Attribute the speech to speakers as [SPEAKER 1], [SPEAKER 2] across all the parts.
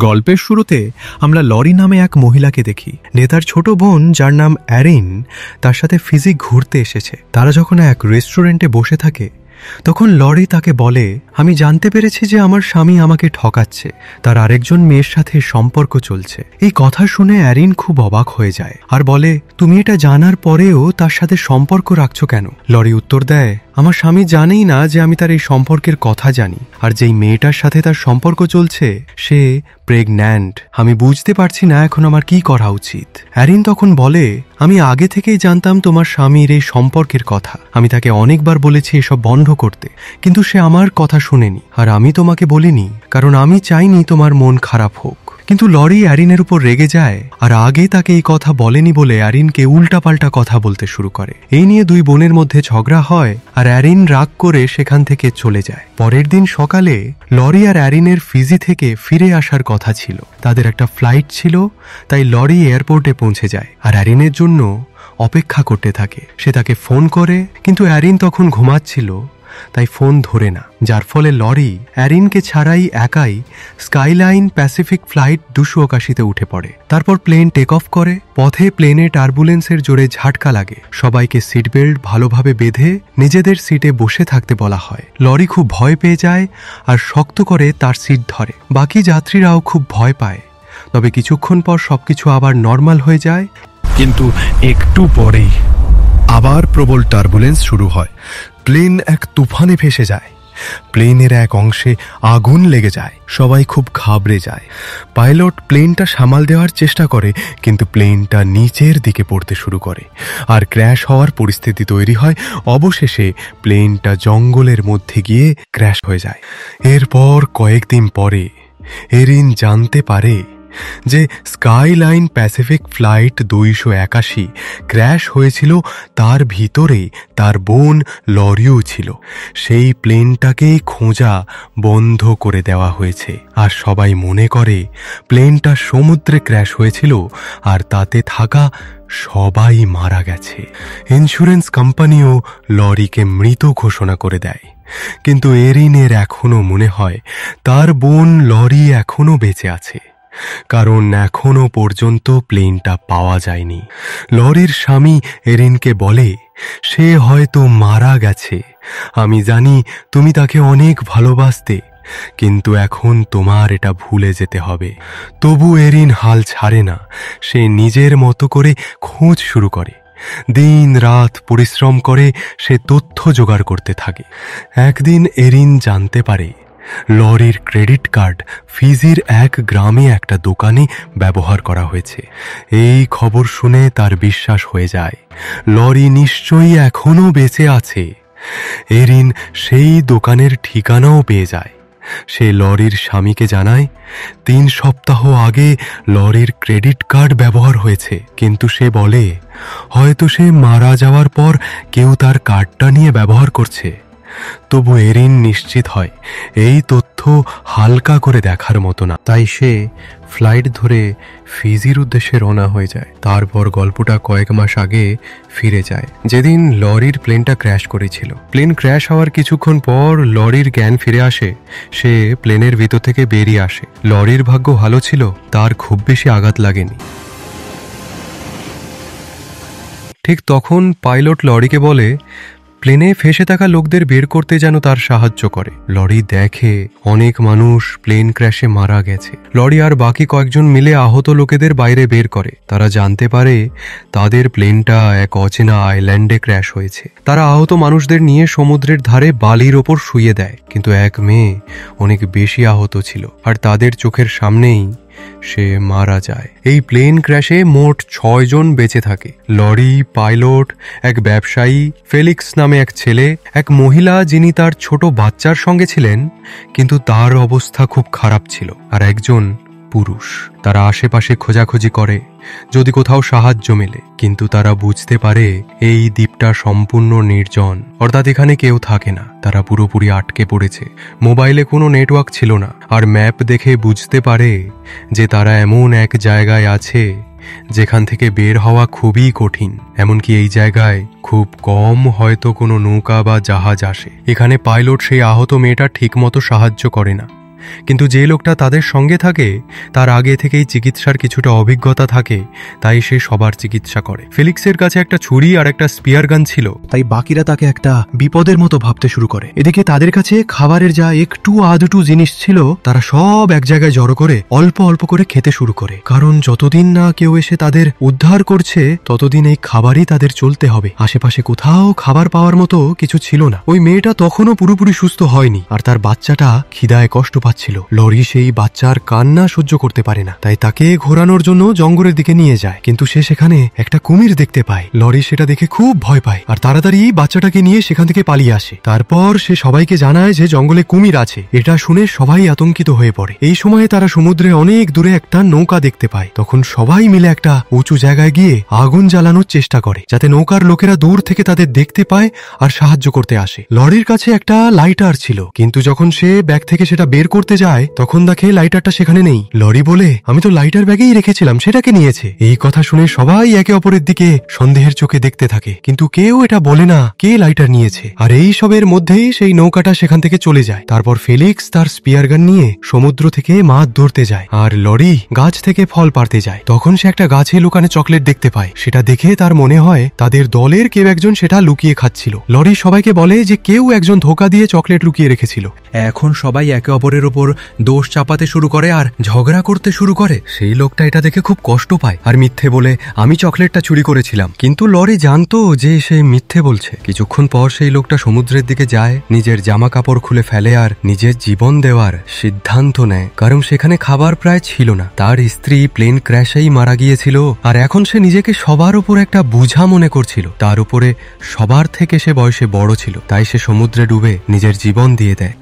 [SPEAKER 1] গল্পের শুরুতে আমরা লরি নামে এক মহিলাকে দেখি। নেতার ছোট বোন, যার নাম অ্যারিন, তার সাথে ফিজি ঘুরতে এসেছে। তারা যখন এক রেস্টুরেন্টে বসে থাকে তখন লরি তাকে বলে, আমি জানতে পেরেছি যে আমার স্বামী আমাকে ঠকাচ্ছে, তার আরেকজন মেয়ের সাথে সম্পর্ক চলছে। এই কথা শুনে অ্যারিন খুব অবাক হয়ে যায় আর বলে, তুমি এটা জানার পরেও তার সাথে সম্পর্ক রাখছো কেন? লরি উত্তর দেয়, আমার স্বামী জানেই না যে আমি তার এই সম্পর্কের কথা জানি, আর যেই মেয়েটার সাথে তার সম্পর্ক চলছে সে প্রেগন্যান্ট। আমি বুঝতে পারছি না এখন আমার কি করা উচিত। অ্যারিন তখন বলে, আমি আগে থেকেই জানতাম তোমার স্বামীর এই সম্পর্কের কথা। আমি তাকে অনেকবার বলেছি এসব বন্ধ করতে, কিন্তু সে আমার কথা শুনেনি। আর আমি তোমাকে বলিনি কারণ আমি চাইনি তোমার মন খারাপ হোক। কিন্তু লরি অ্যারিনের উপর রেগে যায় আর আগে তাকে এই কথা বলেনি বলে অ্যারিনকে উল্টাপাল্টা কথা বলতে শুরু করে। এই নিয়ে দুই বোনের মধ্যে ঝগড়া হয় আর অ্যারিন রাগ করে সেখান থেকে চলে যায়। পরের দিন সকালে লরি আর অ্যারিনের ফিজি থেকে ফিরে আসার কথা ছিল। তাদের একটা ফ্লাইট ছিল, তাই লরি এয়ারপোর্টে পৌঁছে যায় আর অ্যারিনের জন্য অপেক্ষা করতে থাকে। সে তাকে ফোন করে, কিন্তু অ্যারিন তখন ঘুমাচ্ছিল, তাই ফোন ধরে না, যার ফলে লরি অ্যারিনকে ছাড়াই একাই স্কাইলাইন প্যাসিফিক ফ্লাইট 281-তে উঠে পড়ে। তারপর প্লেন টেক অফ করে। পথে প্লেনে টার্বুলেন্সের জোরে ঝাটকা লাগে। সবাইকে সিট বেল্ট ভালোভাবে বেঁধে নিজেদের সিটে বসে থাকতে বলা হয়। লরি খুব ভয় পেয়ে যায় আর শক্ত করে তার সিট ধরে। বাকি যাত্রীরাও খুব ভয় পায়, তবে কিছুক্ষণ পর সবকিছু আবার নর্মাল হয়ে যায়।
[SPEAKER 2] কিন্তু একটু পরেই আবার প্রবল টার্বুলেন্স শুরু হয়। প্লেন এক তুফানে ভেসে যায়। প্লেনের এক অংশে আগুন লেগে যায়। সবাই খুব ঘাবড়ে যায়। পাইলট প্লেনটা সামাল দেওয়ার চেষ্টা করে, কিন্তু প্লেনটা নিচের দিকে পড়তে শুরু করে আর ক্র্যাশ হওয়ার পরিস্থিতি তৈরি হয়। অবশেষে প্লেনটা জঙ্গলের মধ্যে গিয়ে ক্র্যাশ হয়ে যায়। এরপর কয়েকদিন পরে এরিন জানতে পারে যে স্কাইলাইন প্যাসিফিক ফ্লাইট 281 ক্র্যাশ হয়েছিল। তার ভিতরে তার বোন লরিও ছিল। সেই প্লেনটাকেই খোঁজা বন্ধ করে দেওয়া হয়েছে আর সবাই মনে করে প্লেনটা সমুদ্রে ক্র্যাশ হয়েছিল আর তাতে থাকা সবাই মারা গেছে। ইন্স্যুরেন্স কোম্পানিও লরিকে মৃত ঘোষণা করে দেয়। কিন্তু এরিনের এখনো মনে হয় তার বোন লরি এখনো বেঁচে আছে, কারণ এখনো পর্যন্ত প্লেনটা পাওয়া যায়নি। লরির স্বামী এরিনকে বলে, সে হয়তো মারা গেছে, আমি জানি তুমি তাকে অনেক ভালোবাসতে, কিন্তু এখন তোমার এটা ভুলে যেতে হবে। তবু এরিন হাল ছাড়ে না। সে নিজের মতো করে খোঁজ শুরু করে। দিন রাত পরিশ্রম করে সে তথ্য জোগাড় করতে থাকে। একদিন এরিন জানতে পারে লরির ক্রেডিট কার্ড ফিজির এক গ্রামে একটা দোকানে ব্যবহার করা হয়েছে। এই খবর শুনে তার বিশ্বাস হয়ে যায় লরি নিশ্চয়ই এখনো বেঁচে আছে। এরিন সেই দোকানের ঠিকানাও পেয়ে যায়। সে লরির স্বামীকে জানায় 3 সপ্তাহ আগে লরির ক্রেডিট কার্ড ব্যবহার হয়েছে, কিন্তু সে বলে হয়তো সে মারা যাওয়ার পর কেউ তার কার্ডটা নিয়ে ব্যবহার করছে। তবু এরিন নিশ্চিত হয় এই তথ্য হালকা করে দেখার মতো না, তাই সে ফ্লাইট ধরে ফিজির উদ্দেশ্যে রওনা হয়ে যায়। তারপর গল্পটা কয়েক মাস আগে ফিরে যায়, যেদিন লরির প্লেনটা ক্র্যাশ করেছিল। প্লেন ক্র্যাশ হওয়ার কিছুক্ষণ পর লরির জ্ঞান ফিরে আসে। সে প্লেনের ভিতর থেকে বেরিয়ে আসে। লরির ভাগ্য ভালো ছিল, তার খুব বেশি আঘাত লাগেনি। ঠিক তখন পাইলট লরিকে বলে প্লেনে ফেসে থাকা লোকদের বের করতে যেন তার সাহায্য করে। লরি দেখে অনেক মানুষ প্লেন ক্র্যাশে মারা গেছে। লরি আর বাকি কয়েকজন মিলে আহত লোকেদের বাইরে বের করে। তারা জানতে পারে তাদের প্লেনটা এক অচেনা আইল্যান্ডে ক্র্যাশ হয়েছে। তারা আহত মানুষদের নিয়ে সমুদ্রের ধারে বালির ওপর শুইয়ে দেয়, কিন্তু এক মেয়ে অনেক বেশি আহত ছিল আর তাদের চোখের সামনেই সে মারা যায়। এই প্লেন ক্র্যাশে মোট 6 জন বেঁচে থাকে। লরি, পাইলট, এক ব্যবসায়ী, ফেলিক্স নামে এক ছেলে, এক মহিলা যিনি তার ছোট বাচ্চার সঙ্গে ছিলেন কিন্তু তার অবস্থা খুব খারাপ ছিল, আর একজন পুরুষ। তারা আশেপাশে খোঁজাখুঁজি করে যদি কোথাও সাহায্য মেলে, কিন্তু তারা বুঝতে পারে এই দ্বীপটা সম্পূর্ণ নির্জন, অর্থাৎ এখানে কেউ থাকে না। তারা পুরোপুরি আটকে পড়েছে। মোবাইলে কোনো নেটওয়ার্ক ছিল না, আর ম্যাপ দেখে বুঝতে পারে যে তারা এমন এক জায়গায় আছে যেখান থেকে বের হওয়া খুবই কঠিন। এমনকি এই জায়গায় খুব কম হয়তো কোনো নৌকা বা জাহাজ আসে। এখানে পাইলট সেই আহত মেয়েটা ঠিকমতো সাহায্য করে না।
[SPEAKER 1] কিন্তু যে লোকটা তাদের সঙ্গে থাকে তার আগে থেকেই চিকিৎসার কিছুটা অভিজ্ঞতা থাকে, তাই সে সবার চিকিৎসা করে। ফেলিক্সের কাছে একটা ছুরি আর একটা স্পিয়ার গান ছিল,
[SPEAKER 2] তাই বাকিরা তাকে একটা বিপদের মতো ভাবতে শুরু করে। এদিকে তাদের কাছে খাবারের যা একটু আধটু জিনিস ছিল তারা সব এক জায়গায় জড়ো করে অল্প অল্প করে খেতে শুরু করে, কারণ যতদিন না কেউ এসে তাদের উদ্ধার করছে ততদিন এই খাবারই তাদের চলতে হবে। আশেপাশে কোথাও খাবার পাওয়ার মতো কিছু ছিল না। ওই মেয়েটা তখনও পুরোপুরি সুস্থ হয়নি, আর তার বাচ্চাটা খিদায় কষ্ট পাচ্ছিল। লরি সেই বাচ্চার কান্না সহ্য করতে পারে না, তাই তাকে ঘোরানোর জন্য জঙ্গলের দিকে নিয়ে যায়। কিন্তু সে সেখানে একটা কুমির দেখতে পায়। লরি সেটা দেখে খুব ভয় পায় আর তাড়াতাড়ি বাচ্চাটাকে নিয়ে সেখান থেকে পালিয়ে আসে। তারপর সে সবাইকে জানায় যে জঙ্গলে কুমির আছে। এটা শুনে সবাই আতঙ্কিত হয়ে পড়ে। এই সময়ে তারা সমুদ্রে অনেক দূরে একটা নৌকা দেখতে পায়। তখন সবাই মিলে একটা উঁচু জায়গায় গিয়ে আগুন জ্বালানোর চেষ্টা করে, যাতে নৌকার লোকেরা দূর থেকে তাদের দেখতে পায় আর সাহায্য করতে আসে। লরির কাছে একটা লাইটার ছিল, কিন্তু যখন সে ব্যাগ থেকে সেটা বের করতে যায় তখন দেখে লাইটারটা সেখানে নেই। লরি বলে, আমি তো লাইটার ব্যাগেই রেখেছিলাম, সেটাকে নিয়েছে। এই কথা শুনে সবাই একে অপরের দিকে সন্দেহের চোখে দেখতে থাকে, কিন্তু কেউ এটা বলে না কে লাইটার নিয়েছে। আর এই সবের মধ্যেই সেই নৌকাটা সেখান থেকে চলে যায়। তারপর ফেলিক্স তার স্পিয়ার গান নিয়ে সমুদ্র থেকে মাছ ধরতে যায়, আর লরি গাছ থেকে ফল পাড়তে যায়। তখন সে একটা গাছে লুকানো চকলেট দেখতে পায়। সেটা দেখে তার মনে হয় তাদের দলের কেউ একজন সেটা লুকিয়ে খাচ্ছিল। লরি সবাইকে বলে যে কেউ একজন ধোকা দিয়ে চকলেট লুকিয়ে রেখেছিল। এখন সবাই একে অপরের ওপর দোষ চাপাতে শুরু করে আর ঝগড়া করতে শুরু করে। সেই লোকটা এটা দেখে খুব কষ্ট পায় আর মিথ্যে বলে, আমি চকলেটটা চুরি করেছিলাম। কিন্তু লরি জানতো যে সে মিথ্যে বলছে। কিছুক্ষণ পর সেই লোকটা সমুদ্রের দিকে যায়, নিজের জামা কাপড় খুলে ফেলে আর নিজের জীবন দেওয়ার সিদ্ধান্ত নেয়, কারণ সেখানে খাবার প্রায় ছিল না। তার স্ত্রী প্লেন ক্র্যাশেই মারা গিয়েছিল, আর এখন সে নিজেকে সবার উপর একটা বোঝা মনে করছিল। তার উপরে সবার থেকে সে বয়সে বড় ছিল, তাই সে সমুদ্রে ডুবে নিজের জীবন দিয়ে দেয়।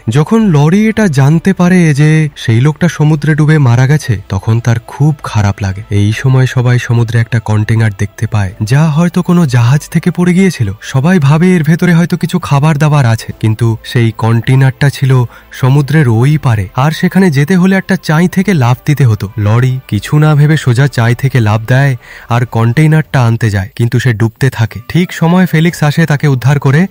[SPEAKER 2] যখন লরি এটা জানতে পারে যে সেই লোকটা সমুদ্রে ডুবে মারা গেছে, তখন তার খুব খারাপ লাগে। এই সময় সবাই সমুদ্রে একটা কন্টেইনার দেখতে পায়, যা হয়তো কোনো জাহাজ থেকে পড়ে গিয়েছিল। সবাই ভাবে এর ভেতরে হয়তো কিছু খাবার দাবার আছে, কিন্তু সেই কন্টেইনারটা ছিল সমুদ্রের ওই পারে, আর সেখানে যেতে হলে একটা চাই থেকে লাফ দিতে হতো। লরি কিছু না ভেবে সোজা চাই থেকে লাফ দেয় আর কন্টেইনারটা আনতে যায়, কিন্তু সে ডুবতে থাকে। ঠিক সময় ফেলিক্স আসে, তাকে উদ্ধার করে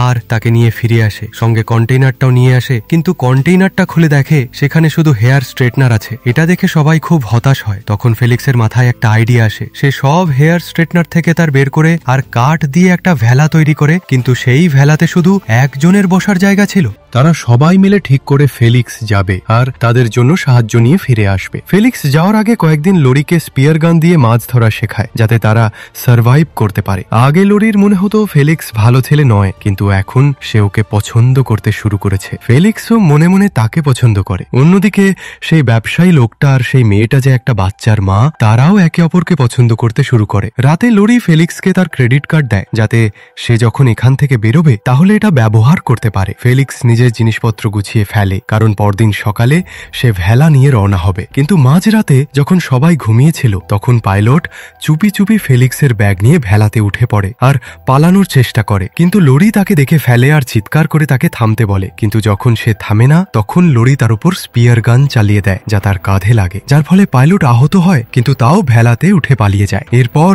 [SPEAKER 2] আর তাকে নিয়ে ফিরে আসে, সঙ্গে কন্টেইনারটাও নিয়ে আসে। কিন্তু কন্টেইনারটা খুলে দেখে সেখানে শুধু হেয়ার স্ট্রেটনার আছে। এটা দেখে সবাই খুব হতাশ হয়। তখন ফেলিক্সের মাথায় একটা আইডিয়া আসে। সে সব হেয়ার স্ট্রেটনার থেকে তার বের করে আর কাঠ দিয়ে একটা ভেলা তৈরি করে, কিন্তু সেই ভেলাতে শুধু একজনের বসার জায়গা ছিল। তারা সবাই মিলে ঠিক করে ফেলিক্স যাবে আর তাদের জন্য সাহায্য নিয়ে ফিরে আসবে। ফেলিক্স যাওয়ার আগে কয়েকদিন লরিকে স্পিয়ার গান দিয়ে মাছ ধরা শেখায়, যাতে তারা সার্ভাইভ করতে পারে। আগে লরির মনে হতো ফেলিক্স ভালো ছেলে নয়, কিন্তু এখন সে ওকে পছন্দ করতে শুরু করেছে। ফেলিক্সও মনে মনে তাকে পছন্দ করে। অন্যদিকে সেই ব্যবসায়ী লোকটা আর সেই মেয়েটা যে একটা বাচ্চার মা, তারাও একে অপরকে পছন্দ করতে শুরু করে। রাতে লরি ফেলিক্সকে তার ক্রেডিট কার্ড দেয়, যাতে সে যখন এখান থেকে বেরোবে তাহলে এটা ব্যবহার করতে পারে। ফেলিক্স নিজের জিনিসপত্র গুছিয়ে ফেলে, কারণ পরদিন সকালে সে ভেলা নিয়ে রওনা হবে। কিন্তু মাঝরাতে যখন সবাই ঘুমিয়েছিল, তখন পাইলট চুপি চুপি ফেলিক্সের ব্যাগ নিয়ে ভেলাতে উঠে পড়ে আর পালানোর চেষ্টা করে। কিন্তু লরি তাকে দেখে ফেলে আর চিৎকার করে তাকে থামতে বলে। কিন্তু যখন সে থামে না, তখন লরি তার উপর স্পিয়ার গান চালিয়ে দেয়, যা তার কাঁধে লাগে, যার ফলে পাইলট আহত হয়, কিন্তু তাও ভেলাতে উঠে পালিয়ে যায়। এরপর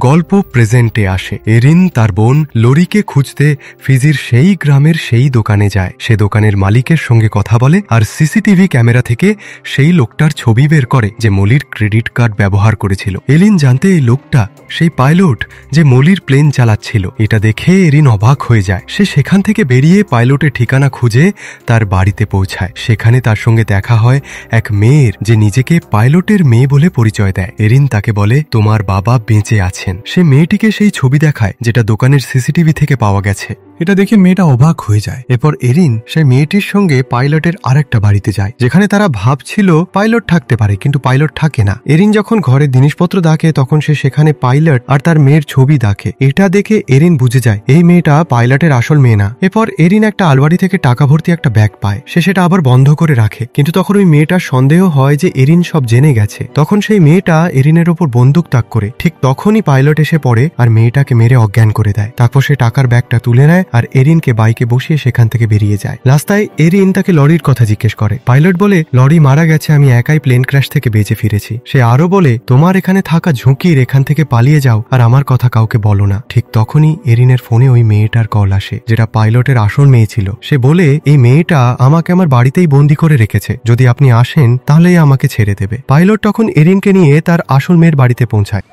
[SPEAKER 2] গল্প প্রেজেন্টে আসে। এরিন তার বোন লরিকে খুঁজতে ফিজির সেই গ্রামের সেই দোকানে যায়। সে দোকানের মালিকের সঙ্গে কথা বলে আর সিসিটিভি ক্যামেরা থেকে সেই লোকটার ছবি বের করে যে মলির ক্রেডিট কার্ড ব্যবহার করেছিল। এরিন জানতে এই লোকটা সেই পাইলট যে মলির প্লেন চালাচ্ছিল। এটা দেখে এরিন অবাক হয়ে যায়। সে সেখান থেকে বেরিয়ে পাইলটের ঠিকানা খুঁজে তার বাড়িতে পৌঁছায়। সেখানে তার সঙ্গে দেখা হয় এক মেয়ের, যে নিজেকে পাইলটের মেয়ে বলে পরিচয় দেয়। এরিন তাকে বলে, তোমার বাবা বেঁচে আছেন। সে মেয়েটিকে সেই ছবি দেখায় যেটা দোকানের সিসিটিভি থেকে পাওয়া গেছে। এটা দেখে মেয়েটা অবাক হয়ে যায়। এরপর এরিন সেই মেয়েটির সঙ্গে পাইলটের আরেকটা বাড়িতে যায়, যেখানে তারা ভাবছিল পাইলট থাকতে পারে, কিন্তু পাইলট থাকে না। এরিন যখন ঘরের জিনিসপত্র দেখে, তখন সে সেখানে পাইলট আর তার মেয়ের ছবি দেখে। এটা দেখে এরিন বুঝে যায় এই মেয়েটা পাইলটের আসল মেয়ে না। এরপর এরিন একটা আলমারি থেকে টাকা ভর্তি একটা ব্যাগ পায়। সে সেটা আবার বন্ধ করে রাখে, কিন্তু তখন ওই মেয়েটার সন্দেহ হয় যে এরিন সব জেনে গেছে। তখন সেই মেয়েটা এরিনের ওপর বন্দুক তাক করে। ঠিক তখনই পাইলট এসে পড়ে আর মেয়েটাকে মেরে অজ্ঞান করে দেয়। তারপর সে টাকার ব্যাগটা তুলে নেয়
[SPEAKER 1] আর এরিনকে বাইকে বসিয়ে সেখান থেকে বেরিয়ে যায়। রাস্তায় এরিন তাকে লরির কথা জিজ্ঞেস করে। পাইলট বলে, লরি মারা গেছে, আমি একাই প্লেন ক্র্যাশ থেকে বেঁচে ফিরেছি। সে আরো বলে, তোমার এখানে থাকা ঝুঁকির, এখান থেকে পালিয়ে যাও আর আমার কথা কাউকে বলো না। ঠিক তখনই এরিনের ফোনে ওই মেয়েটার কল আসে, যেটা পাইলটের আসল মেয়ে ছিল। সে বলে, এই মেয়েটা আমাকে আমার বাড়িতেই বন্দি করে রেখেছে, যদি আপনি আসেন তাহলেই আমাকে ছেড়ে দেবে। পাইলট তখন এরিনকে নিয়ে তার আসল মেয়ের বাড়িতে পৌঁছায়।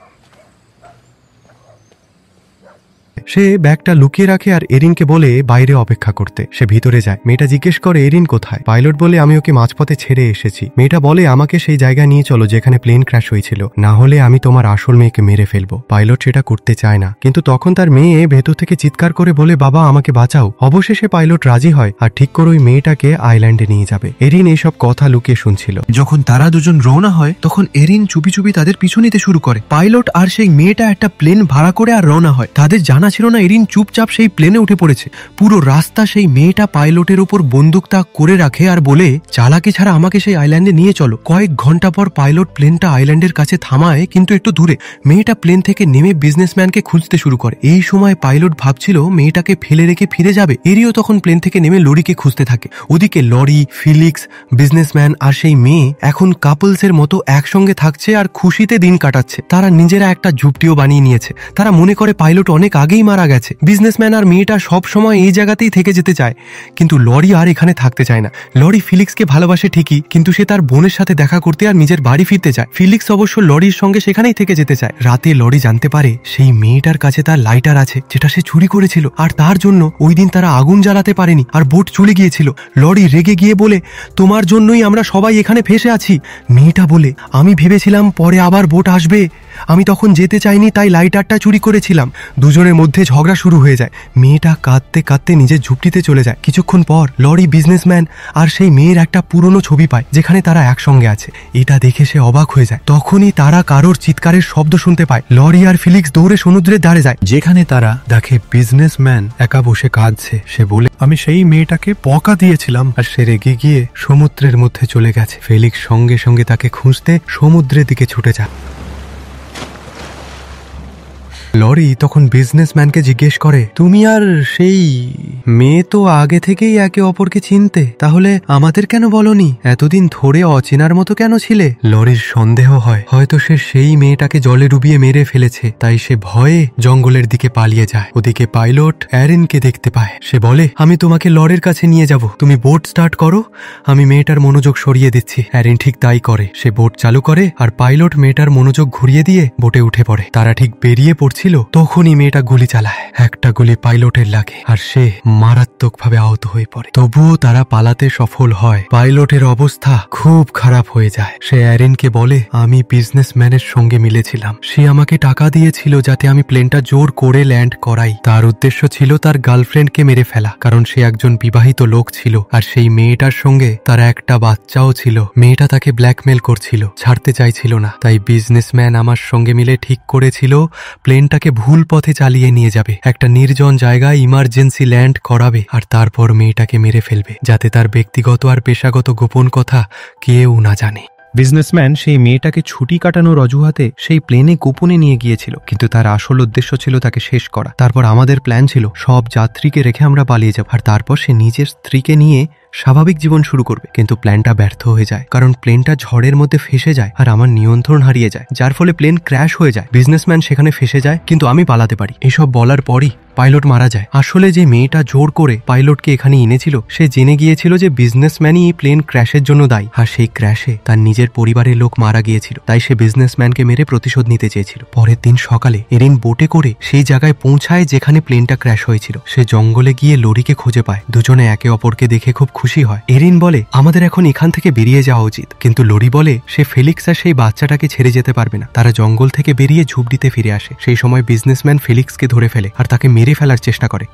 [SPEAKER 1] সে ব্যাগটা লুকিয়ে রাখে আর এরিনকে বলে বাইরে অপেক্ষা করতে। সে ভিতরে যায়। মেয়েটা জিজ্ঞেস করে, এরিন কোথায়? পাইলট বলে, আমি ওকে মাঝপথে ছেড়ে এসেছি। মেয়েটা বলে, আমাকে সেই জায়গায় নিয়ে চলো যেখানে প্লেন ক্র্যাশ হয়েছিল, না হলে আমি তোমার আসল মেয়েকে মেরে ফেলবো। পাইলট সেটা করতে চায় না, কিন্তু তখন তার মেয়ে ভেতর থেকে চিৎকার করে বলে, বাবা আমাকে বাঁচাও। অবশেষে পাইলট রাজি হয় আর ঠিক করে ওই মেয়েটাকে আইল্যান্ডে নিয়ে যাবে। এরিন এইসব কথা লুকিয়ে শুনছিল। যখন তারা দুজন রওনা হয় তখন এরিন চুপি চুপি তাদের পিছু নিতে শুরু করে। পাইলট আর সেই মেয়েটা একটা প্লেন ভাড়া করে আর রওনা হয়। তাদের জানা ছিল না এরিন চুপচাপ সেই প্লেনে উঠে পড়েছে। পুরো রাস্তা সেই মেয়েটা পাইলটের উপর বন্দুক তাক করে রাখে আর বলে, চালাকি ছাড়া আমাকে সেই আইল্যান্ডে নিয়ে চলো। কয়েক ঘন্টা পর পাইলট প্লেনটা আইল্যান্ডের কাছে থামায়, কিন্তু একটু দূরে। মেয়েটা প্লেন থেকে নেমে বিজনেসম্যানকে খুঁজতে শুরু করে। এই সময় পাইলট ভাবছিল মেয়েটাকে ফেলে রেখে ফিরে যাবে। এরিও তখন প্লেন থেকে নেমে লরিকে খুঁজতে থাকে। ওদিকে লরি, ফিলিক্স, বিজনেসম্যান আর সেই মেয়ে এখন কাপলসের মতো একসঙ্গে থাকছে আর খুশিতে দিন কাটাচ্ছে। তারা নিজেরা একটা ঝুপটিও বানিয়ে নিয়েছে। তারা মনে করে পাইলট অনেক আগেই মারা গেছে। বিজনেসম্যান আর মেয়েটা সব সময় এই জায়গাতেই থেকে যেতে চায়, কিন্তু লরি আর এখানে থাকতে চায় না। লরি ফিলিক্সকে ভালোবাসে ঠিকই, কিন্তু সে তার বোনের সাথে দেখা করতে আর নিজের বাড়ি ফিরতে চায়। ফিলিক্স অবশ্য লরির সঙ্গে সেখানেই থেকে যেতে চায়। রাতে লরি জানতে পারে সেই মেয়েটার কাছে তার লাইটার আছে, যেটা সে চুরি করেছিল, আর তার জন্য ওই দিন তারা আগুন জ্বালাতে পারেনি আর বোট চলে গিয়েছিল। লরি রেগে গিয়ে বলে, তোমার জন্যই আমরা সবাই এখানে ফেসে আছি। মেয়েটা বলে, আমি ভেবেছিলাম পরে আবার বোট আসবে, আমি তখন যেতে চাইনি, তাই লাইটারটা চুরি করেছিলাম। দুজনের মধ্যে ঝগড়া শুরু হয়ে যায়। মেয়েটা কাঁদতে কাঁদতে নিজের ঝুপড়িতে চলে যায়। কিছুক্ষণ পর লরি, বিজনেসম্যান আর সেই মেয়ের একটা পুরনো ছবি পায়, যেখানে তারা একসঙ্গে আছে। এটা দেখে সে অবাক হয়ে যায়। তখনই তারা কারোর চিৎকারের শব্দ শুনতে পায়। লরি আর ফিলিক্স দৌড়ে সমুদ্রের ধারে যায়, যেখানে তারা দেখে বিজনেসম্যান একা বসে কাঁদছে। সে বলে, আমি সেই মেয়েটাকে বকা দিয়েছিলাম, আর সে রেগে গিয়ে সমুদ্রের মধ্যে চলে গেছে। ফেলিক্স সঙ্গে সঙ্গে তাকে খুঁজতে সমুদ্রের দিকে ছুটে যায়। লরি তখন বিজনেসম্যানকে জিজ্ঞেস করে, তুমি আর সেই মেয়ে তো আগে থেকেই একে অপরকে চিনতে, তাহলে আমাদের কেন বলনি? এতদিন ধরে অচেনার মতো কেন ছিলে? লরির সন্দেহ হয় হয়তো সে সেই মেয়েটাকে জলে ডুবিয়ে মেরে ফেলেছে, তাই সে ভয়ে জঙ্গলের দিকে পালিয়ে যায়। ওদিকে পাইলট এরিনকে দেখতে পায়। সে বলে, আমি তোমাকে লরির কাছে নিয়ে যাব, তুমি বোট স্টার্ট করো, আমি মেয়েটার মনোযোগ সরিয়ে দিচ্ছি। এরিন ঠিক তাই করে। সে বোট চালু করে আর পাইলট মেয়েটার মনোযোগ ঘুরিয়ে দিয়ে বোটে উঠে পড়ে। তারা ঠিক বেরিয়ে পড়ছিল, তখনই মেয়েটা গুলি চালায়। একটা গুলি পাইলটের লাগে আর সে মারাত্মকভাবে আহত হয়ে পড়ে। তবুও তারা পালাতে সফল হয়। পাইলটের অবস্থা খুব খারাপ হয়ে যায়। সে এরিনকে বলে, আমি বিজনেসম্যানের সঙ্গে মিলেছিলাম, সে আমাকে টাকা দিয়েছিল যাতে আমি প্লেনটা জোর করে ল্যান্ড করাই। তার উদ্দেশ্য ছিল তার গার্লফ্রেন্ডকে মেরে ফেলা, কারণ সে একজন বিবাহিত লোক ছিল আর সেই মেয়েটার সঙ্গে তার একটা বাচ্চাও ছিল। মেয়েটা তাকে ব্ল্যাকমেল করছিল, ছাড়তে চাইছিল না, তাই বিজনেসম্যান আমার সঙ্গে মিলে ঠিক করেছিল প্লেনটাকে ভুল পথে চালিয়ে নিয়ে যাবে, একটা নির্জন জায়গায় ইমার্জেন্সি ল্যান্ড করাবে আর তারপর মেয়েটাকে মেরে ফেলবে, যাতে তার ব্যক্তিগত আর পেশাগত গোপন কথা কেউ না জানে। বিজনেসম্যান সেই মেয়েটাকে ছুটি কাটানোর অজুহাতে সেই প্লেনে গোপনে নিয়ে গিয়েছিল, কিন্তু তার আসল উদ্দেশ্য ছিল তাকে শেষ করা। তারপর আমাদের প্ল্যান ছিল সব যাত্রীকে রেখে আমরা পালিয়ে যাব, আর তারপর সে নিজের স্ত্রীকে নিয়ে স্বাভাবিক জীবন শুরু করবে। কিন্তু প্ল্যানটা ব্যর্থ হয়ে যায়, কারণ প্লেনটা ঝড়ের মধ্যে ফেসে যায় আর আমার নিয়ন্ত্রণ হারিয়ে যায়, যার ফলে প্লেন ক্র্যাশ হয়ে যায়। বিজনেসম্যান সেখানে ফেসে যায়, কিন্তু আমি পালাতে পারি। এসব বলার পরই পাইলট মারা যায়। আসলে যে মেয়েটা জোর করে পাইলটকে এখানে এনেছিল, সে জেনে গিয়েছিল যে বিজনেসম্যানই প্লেন ক্র্যাশের জন্য দায়ী, আর সেই ক্র্যাশে তার নিজের পরিবারের লোক মারা গিয়েছিল, তাই সে বিজনেসম্যানকে মেরে প্রতিশোধ নিতে চেয়েছিল। পরের দিন সকালে এরিন বোটে করে সেই জায়গায় পৌঁছায় যেখানে প্লেনটা ক্র্যাশ হয়েছিল। সে জঙ্গলে গিয়ে লরিকে খুঁজে পায়। দুজনে একে অপরকে দেখে খুব খুশি হয়। এরিন বলে, আমাদের এখন এখান থেকে বেরিয়ে যাওয়া উচিত, কিন্তু লরি বলে সে ফেলিক্স আর সেই বাচ্চাটাকে ছেড়ে যেতে পারবে না। তারা জঙ্গল থেকে বেরিয়ে ঝুপড়িতে ফিরে আসে। সেই সময় বিজনেসম্যান ফেলিক্সকে ধরে ফেলে আর তাকে মেরে ফেলার চেষ্টা করে,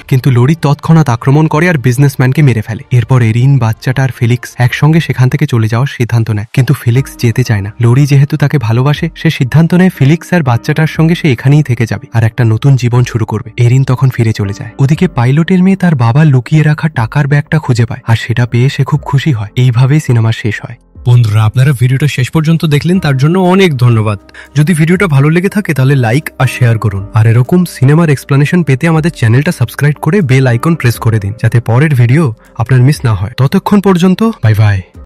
[SPEAKER 1] কিন্তু লরি তৎক্ষণাৎ আক্রমণ করে আর বিজনেসম্যানকে মেরে ফেলে। এরপর এরিন, বাচ্চাটা আর ফেলিক্স একসঙ্গে সেখান থেকে চলে যাওয়ার সিদ্ধান্ত নেয়, কিন্তু ফেলিক্স যেতে চায় না। লরি যেহেতু তাকে ভালোবাসে, সে সিদ্ধান্ত নেয় ফেলিক্স আর বাচ্চাটার সঙ্গে সে এখানেই থেকে যাবে আর একটা নতুন জীবন শুরু করবে। এরিন তখন ফিরে চলে যায়। ওদিকে পাইলটের মেয়ে তার বাবার লুকিয়ে রাখা টাকার ব্যাগটা খুঁজে পায় আর সেটা পেয়ে সে খুব খুশি হয়। এইভাবেই সিনেমা শেষ হয়। বন্ধুরা, আপনারা ভিডিওটা শেষ পর্যন্ত দেখলেন, তার জন্য অনেক ধন্যবাদ। যদি ভিডিওটা ভালো লেগে থাকে তাহলে লাইক আর শেয়ার করুন, আর এরকম সিনেমার এক্সপ্লেনেশন পেতে আমাদের চ্যানেলটা সাবস্ক্রাইব করে বেল আইকন প্রেস করে দিন, যাতে পরের ভিডিও আপনার মিস না হয়। ততক্ষণ পর্যন্ত বাই বাই।